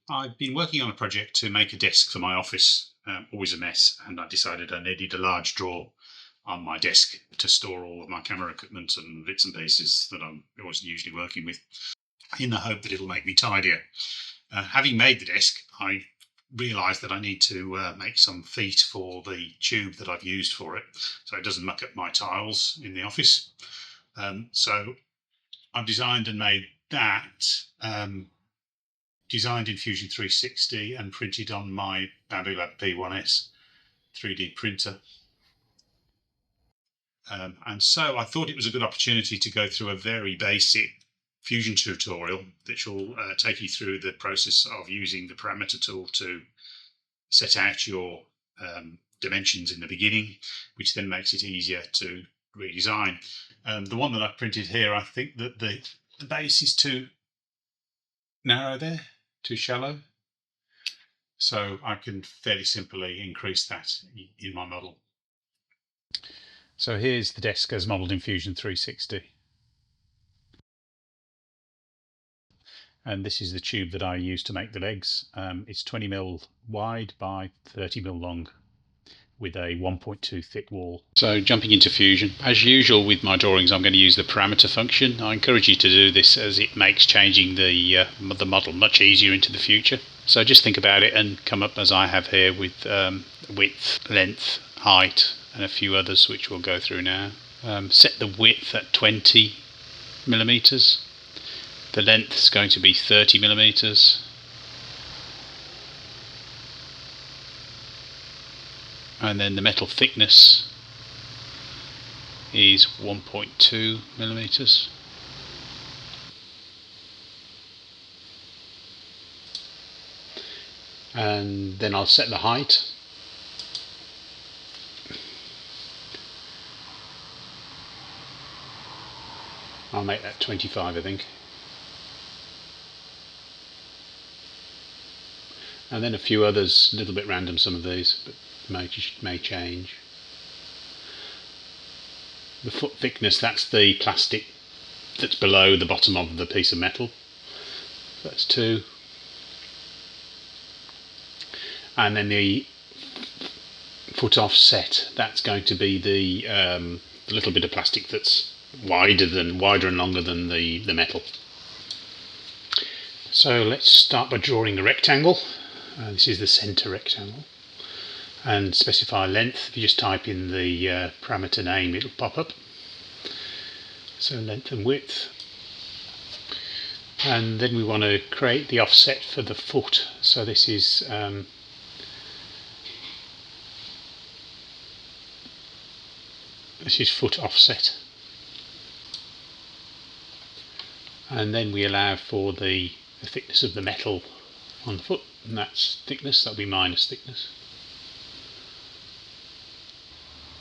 I've been working on a project to make a desk for my office, always a mess, and I decided I needed a large drawer on my desk to store all of my camera equipment and bits and pieces that I wasn't usually working with, in the hope that it'll make me tidier. Having made the desk, I realised that I need to make some feet for the tube that I've used for it, so it doesn't muck up my tiles in the office. So I've designed and made that. Designed in Fusion 360 and printed on my Bamboo Lab P1S 3D printer. And so I thought it was a good opportunity to go through a very basic Fusion tutorial that will take you through the process of using the parameter tool to set out your dimensions in the beginning, which then makes it easier to redesign. The one that I've printed here, I think that the base is too narrow there, too shallow. So I can fairly simply increase that in my model. So here's the desk as modelled in Fusion 360. And this is the tube that I use to make the legs. It's 20mm wide by 30mm long, with a 1.2 thick wall. So jumping into Fusion, as usual with my drawings, I'm going to use the parameter function. I encourage you to do this as it makes changing the model much easier into the future. So just think about it and come up as I have here with width, length, height, and a few others which we'll go through now. Set the width at 20mm. The length is going to be 30mm. And then the metal thickness is 1.2mm. And then I'll set the height. I'll make that 25, I think. And then a few others, a little bit random, some of these, but may change. The foot thickness, that's the plastic that's below the bottom of the piece of metal. That's 2. And then the foot offset, that's going to be the little bit of plastic that's wider and longer than the metal. So let's start by drawing a rectangle. This is the centre rectangle. And specify length. If you just type in the parameter name, it'll pop up. So length and width. And then we want to create the offset for the foot. So this is foot offset. And then we allow for the thickness of the metal on the foot, and that's thickness, that'll be minus thickness.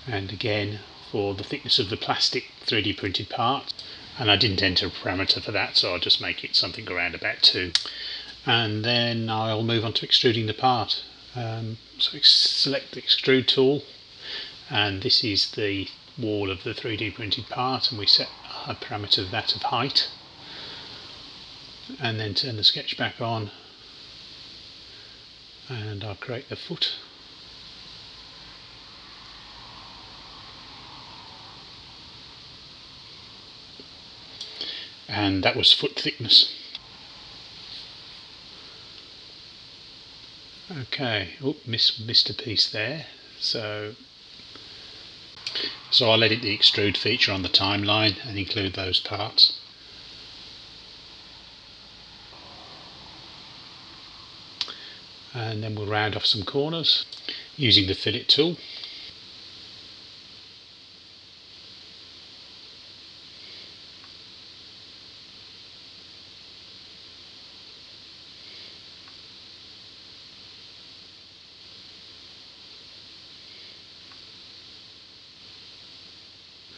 And again for the thickness of the plastic 3D printed part, and I didn't enter a parameter for that, so I'll just make it something around about 2. And then I'll move on to extruding the part. So select the extrude tool, and this is the wall of the 3D printed part, and we set a parameter of that of height, and then turn the sketch back on, and I'll create the foot. And that was foot thickness. Okay, missed a piece there. So I'll edit the extrude feature on the timeline and include those parts. And then we'll round off some corners using the fillet tool.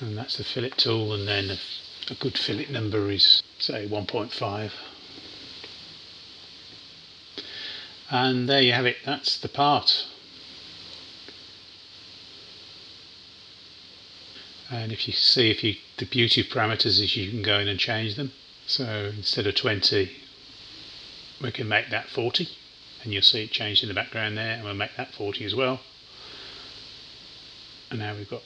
And that's the fillet tool, and then a good fillet number is, say, 1.5. And there you have it, that's the part. And if you see, the beauty of parameters is you can go in and change them. So instead of 20, we can make that 40, and you'll see it changed in the background there, and we'll make that 40 as well. And now we've got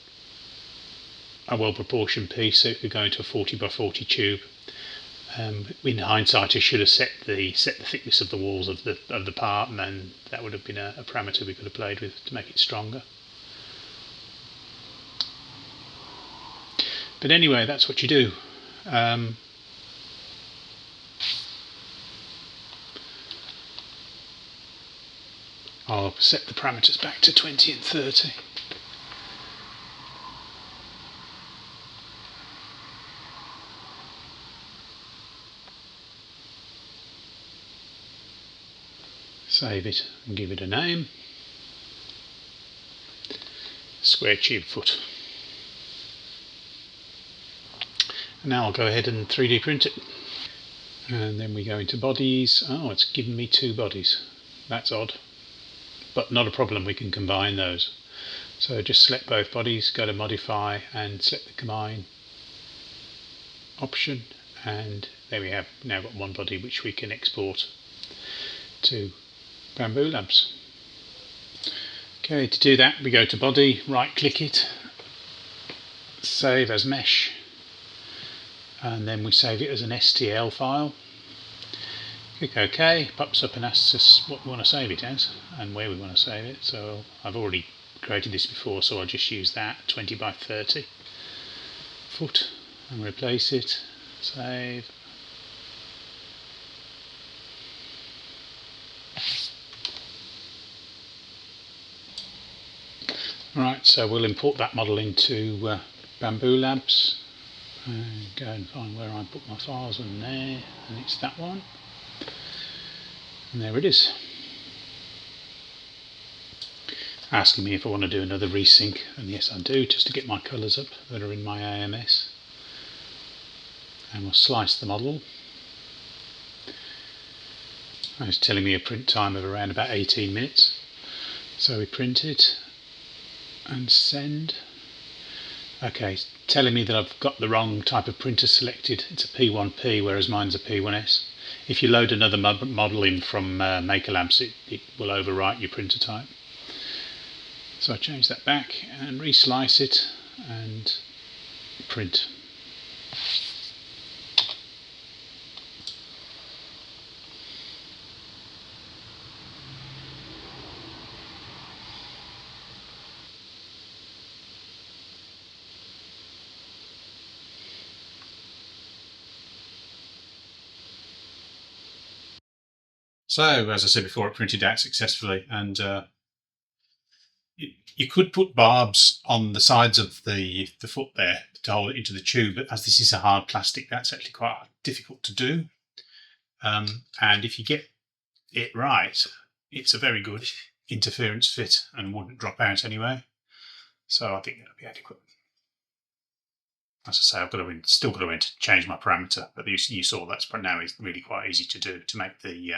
a well proportioned piece, so it could go into a 40 by 40 tube. In hindsight, I should have set the thickness of the walls of the part, and then that would have been a parameter we could have played with to make it stronger. But anyway, that's what you do. I'll set the parameters back to 20 and 30. Save it and give it a name. Square tube foot. And now I'll go ahead and 3D print it. And then we go into bodies. Oh, it's given me 2 bodies. That's odd. But not a problem, we can combine those. So just select both bodies, go to modify and select the combine option, and there we have now got one body which we can export to Bamboo Labs. Okay, to do that we go to body, right click it, save as mesh, and then we save it as an STL file. Click OK, pops up and asks us what we want to save it as and where we want to save it. So I've already created this before, so I'll just use that 20 by 30 foot and replace it, save. Right, so we'll import that model into Bamboo Labs and go and find where I put my files in there, and it's that one. And there it is. Asking me if I want to do another resync, and yes I do, just to get my colours up that are in my AMS. And we'll slice the model. It's telling me a print time of around about 18 minutes. So we print it and send. Okay, it's telling me that I've got the wrong type of printer selected. It's a P1P, whereas mine's a P1S. If you load another model in from Maker Labs, it will overwrite your printer type. So I change that back and reslice it and print. So, as I said before, it printed out successfully, and you could put barbs on the sides of the foot there to hold it into the tube, but as this is a hard plastic, that's actually quite difficult to do. And if you get it right, it's a very good interference fit and wouldn't drop out anyway. So I think that'll be adequate. As I say, I've still got to change my parameter, but you saw that's now is really quite easy to do to make the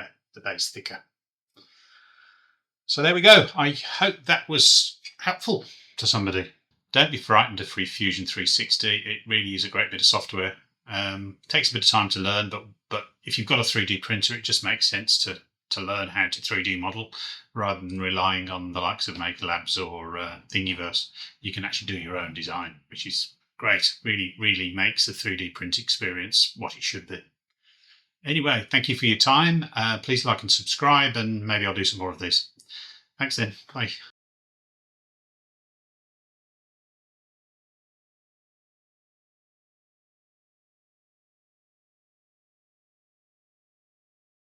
base thicker. So there we go. I hope that was helpful to somebody. Don't be frightened of Fusion 360. It really is a great bit of software. Takes a bit of time to learn, but if you've got a 3D printer, it just makes sense to learn how to 3D model rather than relying on the likes of Maker Labs or Thingiverse. You can actually do your own design, which is great. Really makes the 3D print experience what it should be. Anyway, thank you for your time. Please like and subscribe, and maybe I'll do some more of this. Thanks then. Bye.